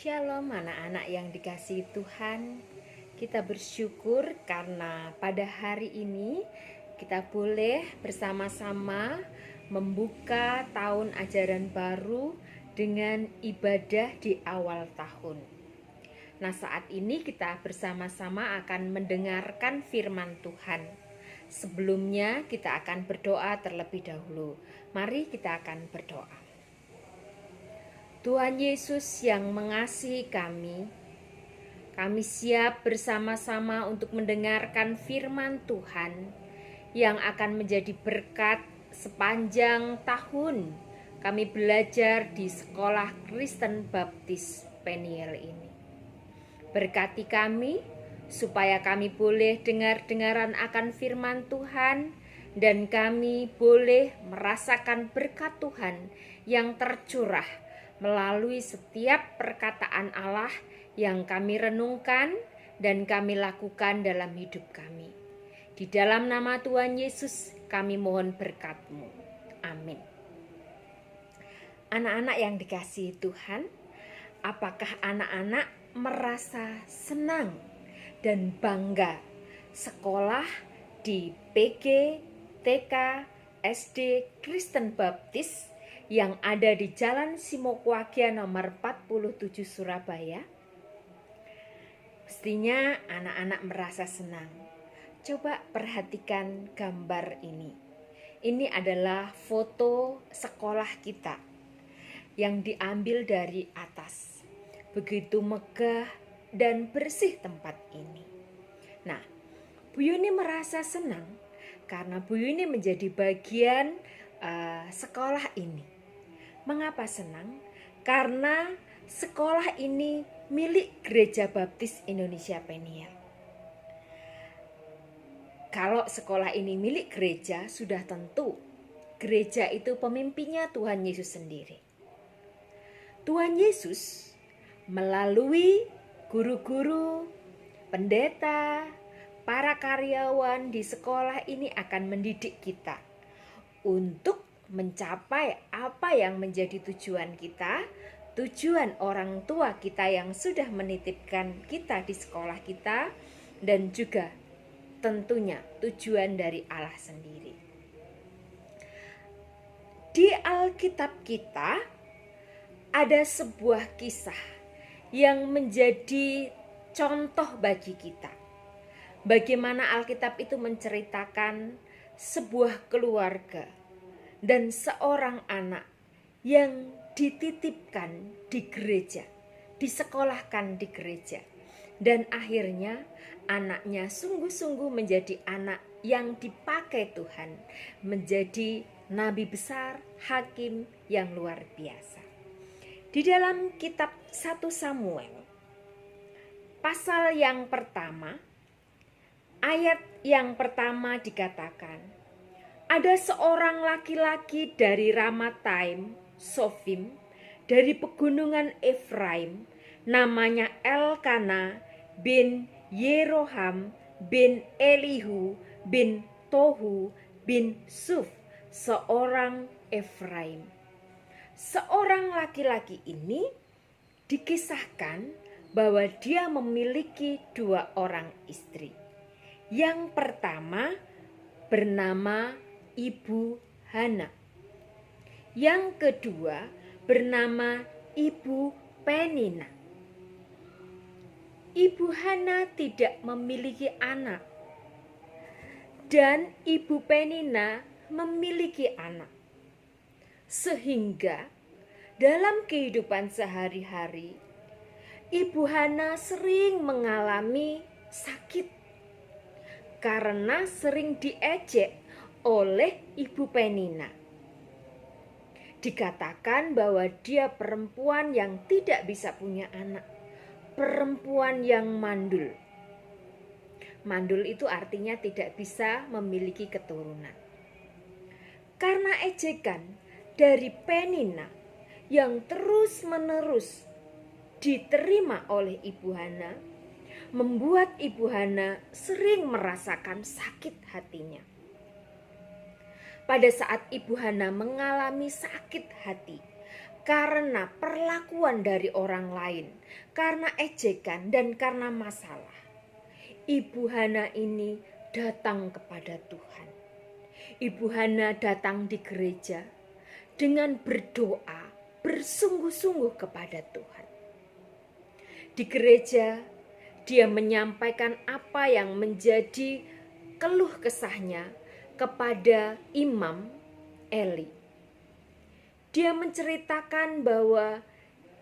Shalom anak-anak yang dikasihi Tuhan. Kita bersyukur karena pada hari ini kita boleh bersama-sama membuka tahun ajaran baru dengan ibadah di awal tahun. Nah, saat ini kita bersama-sama akan mendengarkan firman Tuhan. Sebelumnya kita akan berdoa terlebih dahulu. Mari kita akan berdoa. Tuhan Yesus yang mengasihi kami siap bersama-sama untuk mendengarkan firman Tuhan yang akan menjadi berkat sepanjang tahun kami belajar di Sekolah Kristen Baptis Peniel ini. Berkati kami supaya kami boleh dengar-dengaran akan firman Tuhan dan kami boleh merasakan berkat Tuhan yang tercurah melalui setiap perkataan Allah yang kami renungkan dan kami lakukan dalam hidup kami. Di dalam nama Tuhan Yesus kami mohon berkat-Mu. Amin. Anak-anak yang dikasihi Tuhan, apakah anak-anak merasa senang dan bangga sekolah di PG, TK, SD Kristen Baptis yang ada di Jalan Simokwagia nomor 47 Surabaya? Pastinya anak-anak merasa senang. Coba perhatikan gambar ini. Ini adalah foto sekolah kita yang diambil dari atas. Begitu megah dan bersih tempat ini. Nah, Bu Yuni merasa senang karena Bu Yuni menjadi bagian sekolah ini. Mengapa senang? Karena sekolah ini milik Gereja Baptis Indonesia Peniel. Kalau sekolah ini milik gereja, sudah tentu gereja itu pemimpinnya Tuhan Yesus sendiri. Tuhan Yesus melalui guru-guru, pendeta, para karyawan di sekolah ini akan mendidik kita untuk mencapai apa yang menjadi tujuan kita, tujuan orang tua kita yang sudah menitipkan kita di sekolah kita, dan juga tentunya tujuan dari Allah sendiri. Di Alkitab kita ada sebuah kisah yang menjadi contoh bagi kita. Bagaimana Alkitab itu menceritakan sebuah keluarga dan seorang anak yang dititipkan di gereja, disekolahkan di gereja. Dan akhirnya anaknya sungguh-sungguh menjadi anak yang dipakai Tuhan, menjadi nabi besar, hakim yang luar biasa. Di dalam kitab 1 Samuel, pasal yang pertama, ayat yang pertama dikatakan, ada seorang laki-laki dari Ramataim, Sofim, dari pegunungan Efraim, namanya Elkana bin Yeroham bin Elihu bin Tohu bin Suf, seorang Efraim. Seorang laki-laki ini dikisahkan bahwa dia memiliki 2 orang istri. Yang pertama bernama Ibu Hana. Yang kedua bernama Ibu Penina. Ibu Hana tidak memiliki anak dan Ibu Penina memiliki anak. Sehingga dalam kehidupan sehari-hari Ibu Hana sering mengalami sakit karena sering diejek oleh Ibu Penina. Dikatakan bahwa dia perempuan yang tidak bisa punya anak, perempuan yang mandul. Mandul itu artinya tidak bisa memiliki keturunan. Karena ejekan dari Penina yang terus-menerus diterima oleh Ibu Hana, membuat Ibu Hana sering merasakan sakit hatinya. Pada saat Ibu Hana mengalami sakit hati, karena perlakuan dari orang lain, karena ejekan dan karena masalah. Ibu Hana ini datang kepada Tuhan. Ibu Hana datang di gereja dengan berdoa bersungguh-sungguh kepada Tuhan. Di gereja dia menyampaikan apa yang menjadi keluh kesahnya kepada Imam Eli. Dia menceritakan bahwa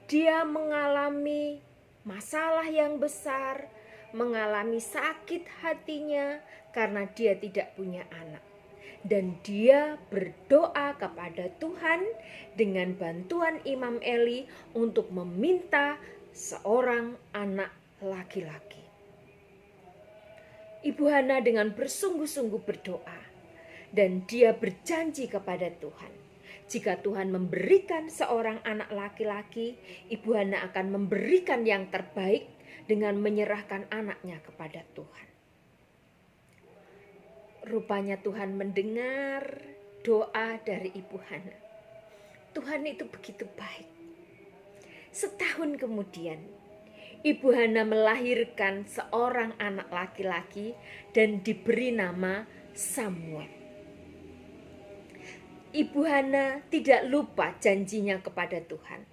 dia mengalami masalah yang besar, mengalami sakit hatinya karena dia tidak punya anak. Dan dia berdoa kepada Tuhan dengan bantuan Imam Eli untuk meminta seorang anak laki-laki. Ibu Hana dengan bersungguh-sungguh berdoa dan dia berjanji kepada Tuhan. Jika Tuhan memberikan seorang anak laki-laki, Ibu Hana akan memberikan yang terbaik dengan menyerahkan anaknya kepada Tuhan. Rupanya Tuhan mendengar doa dari Ibu Hana. Tuhan itu begitu baik. Setahun kemudian, Ibu Hana melahirkan seorang anak laki-laki dan diberi nama Samuel. Ibu Hana tidak lupa janjinya kepada Tuhan.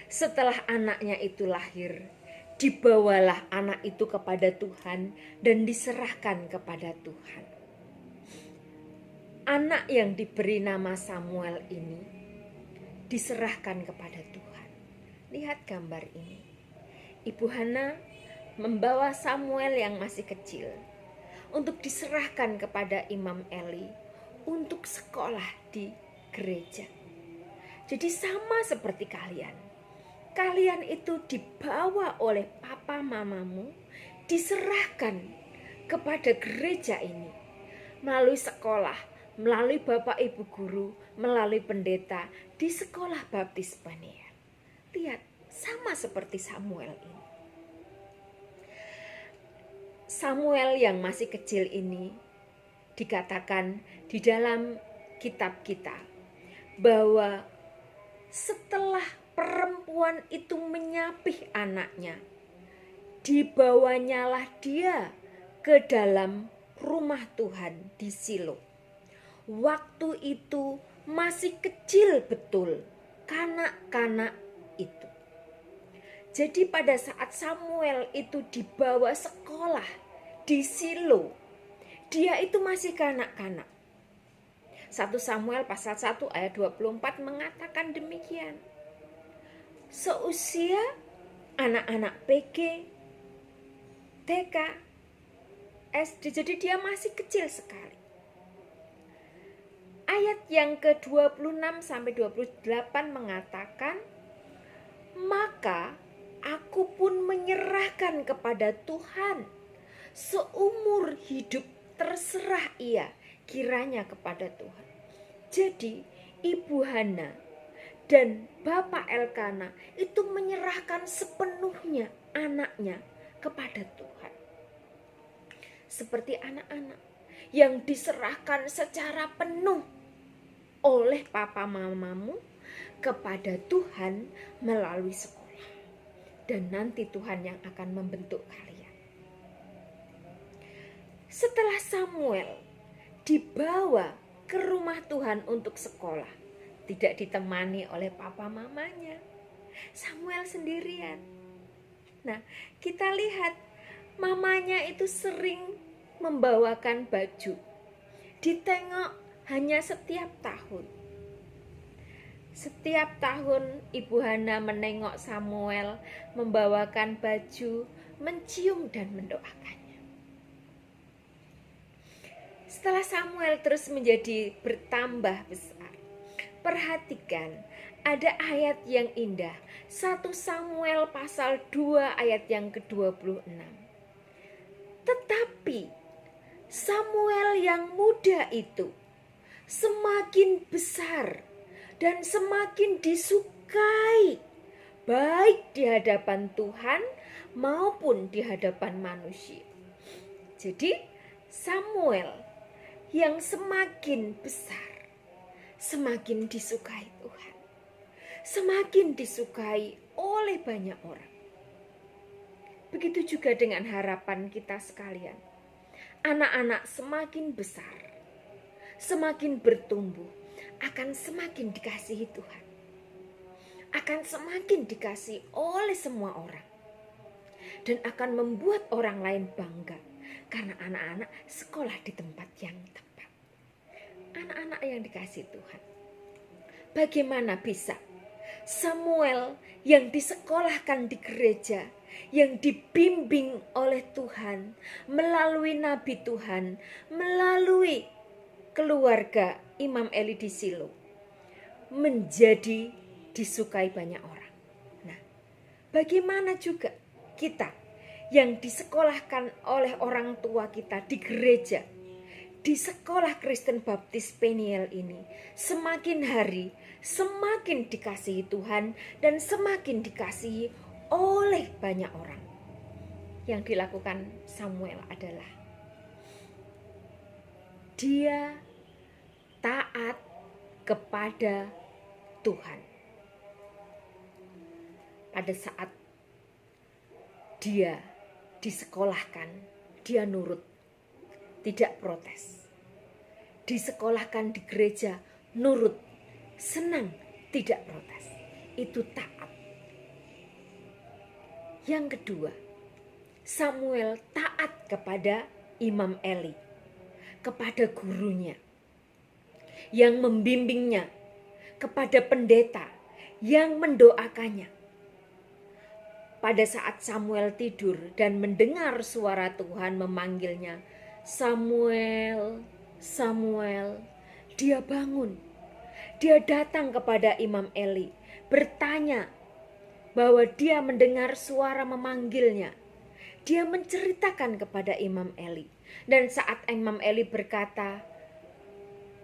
Setelah anaknya itu lahir, dibawalah anak itu kepada Tuhan dan diserahkan kepada Tuhan. Anak yang diberi nama Samuel ini diserahkan kepada Tuhan. Lihat gambar ini. Ibu Hana membawa Samuel yang masih kecil untuk diserahkan kepada Imam Eli untuk sekolah di gereja. Jadi sama seperti kalian. Kalian itu dibawa oleh papa mamamu, diserahkan kepada gereja ini melalui sekolah, melalui bapak ibu guru, melalui pendeta di sekolah baptis Banea. Lihat, sama seperti Samuel ini. Samuel yang masih kecil ini dikatakan di dalam kitab kita bahwa setelah perempuan itu menyapih anaknya, dibawanyalah dia ke dalam rumah Tuhan di Silo. Waktu itu masih kecil betul kanak-kanak itu. Jadi pada saat Samuel itu dibawa sekolah di Silo, dia itu masih kanak-kanak. 1 Samuel pasal 1 ayat 24 mengatakan demikian. Seusia anak-anak PG, TK, SD, jadi dia masih kecil sekali. Ayat yang ke-26 sampai 28 mengatakan, maka aku pun menyerahkan kepada Tuhan seumur hidup, terserah ia kiranya kepada Tuhan. Jadi Ibu Hana dan Bapak Elkana itu menyerahkan sepenuhnya anaknya kepada Tuhan. Seperti anak-anak yang diserahkan secara penuh oleh papa mamamu kepada Tuhan melalui sekolah. Dan nanti Tuhan yang akan membentuk kalian. Setelah Samuel dibawa ke rumah Tuhan untuk sekolah, tidak ditemani oleh papa mamanya, Samuel sendirian. Nah, kita lihat mamanya itu sering membawakan baju, ditengok hanya setiap tahun. Setiap tahun Ibu Hana menengok Samuel membawakan baju, mencium dan mendoakannya. Setelah Samuel terus menjadi bertambah besar, perhatikan ada ayat yang indah. 1 Samuel pasal 2 ayat yang ke-26. Tetapi Samuel yang muda itu semakin besar dan semakin disukai, baik di hadapan Tuhan maupun di hadapan manusia. Jadi Samuel yang semakin besar, semakin disukai Tuhan. semakin disukai oleh banyak orang. Begitu juga dengan harapan kita sekalian. Anak-anak semakin besar, semakin bertumbuh, akan semakin dikasihi Tuhan. Akan semakin dikasihi oleh semua orang. Dan akan membuat orang lain bangga. Karena anak-anak sekolah di tempat yang tepat. Anak-anak yang dikasihi Tuhan. Bagaimana bisa Samuel yang disekolahkan di gereja, yang dibimbing oleh Tuhan, melalui nabi Tuhan, melalui keluarga Imam Eli di Silo, menjadi disukai banyak orang. Nah, bagaimana juga kita yang disekolahkan oleh orang tua kita di gereja, di sekolah Kristen Baptis Peniel ini, semakin hari semakin dikasihi Tuhan dan semakin dikasihi oleh banyak orang. Yang dilakukan Samuel adalah dia taat kepada Tuhan. Pada saat dia disekolahkan, dia nurut, tidak protes. Disekolahkan di gereja, nurut, senang, tidak protes. Itu taat. Yang kedua, Samuel taat kepada Imam Eli, kepada gurunya yang membimbingnya, kepada pendeta yang mendoakannya. Pada saat Samuel tidur dan mendengar suara Tuhan memanggilnya, Samuel, Samuel, dia bangun. Dia datang kepada Imam Eli, bertanya bahwa dia mendengar suara memanggilnya. Dia menceritakan kepada Imam Eli. Dan saat Imam Eli berkata,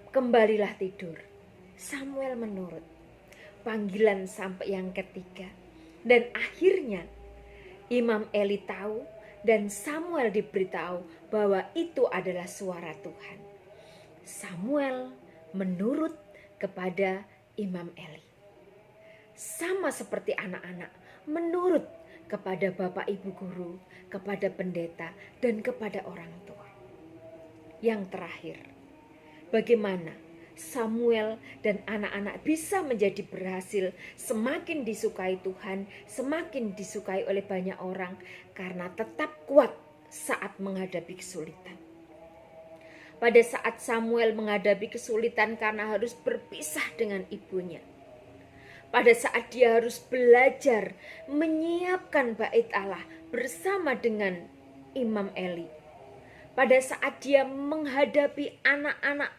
kembalilah tidur, Samuel menurut. Panggilan sampai yang ketiga. Dan akhirnya Imam Eli tahu dan Samuel diberitahu bahwa itu adalah suara Tuhan. Samuel menurut kepada Imam Eli. Sama seperti anak-anak, menurut kepada bapak ibu guru, kepada pendeta, dan kepada orang tua. Yang terakhir, bagaimana Samuel dan anak-anak bisa menjadi berhasil, semakin disukai Tuhan, semakin disukai oleh banyak orang, karena tetap kuat saat menghadapi kesulitan. Pada saat Samuel menghadapi kesulitan karena harus berpisah dengan ibunya. Pada saat dia harus belajar menyiapkan bait Allah bersama dengan Imam Eli. Pada saat dia menghadapi anak-anak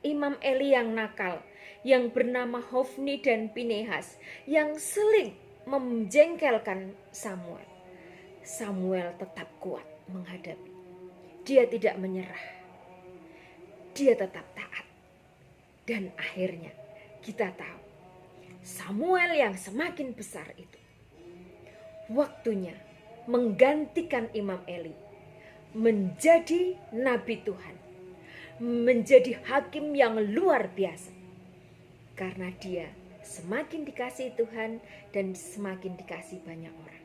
Imam Eli yang nakal, yang bernama Hofni dan Pinehas, yang sering menjengkelkan Samuel. Samuel tetap kuat menghadapi. Dia tidak menyerah. Dia tetap taat. Dan akhirnya kita tahu Samuel yang semakin besar itu waktunya menggantikan Imam Eli menjadi nabi Tuhan, menjadi hakim yang luar biasa, karena dia semakin dikasihi Tuhan dan semakin dikasihi banyak orang.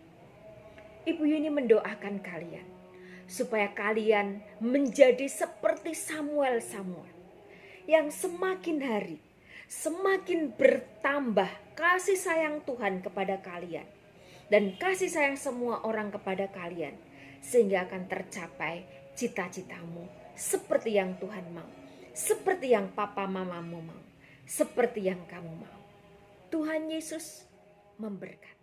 Ibu Yuni mendoakan kalian supaya kalian menjadi seperti Samuel yang semakin hari semakin bertambah kasih sayang Tuhan kepada kalian dan kasih sayang semua orang kepada kalian, sehingga akan tercapai cita-citamu seperti yang Tuhan mau, seperti yang papa mamamu mau, seperti yang kamu mau. Tuhan Yesus memberkati.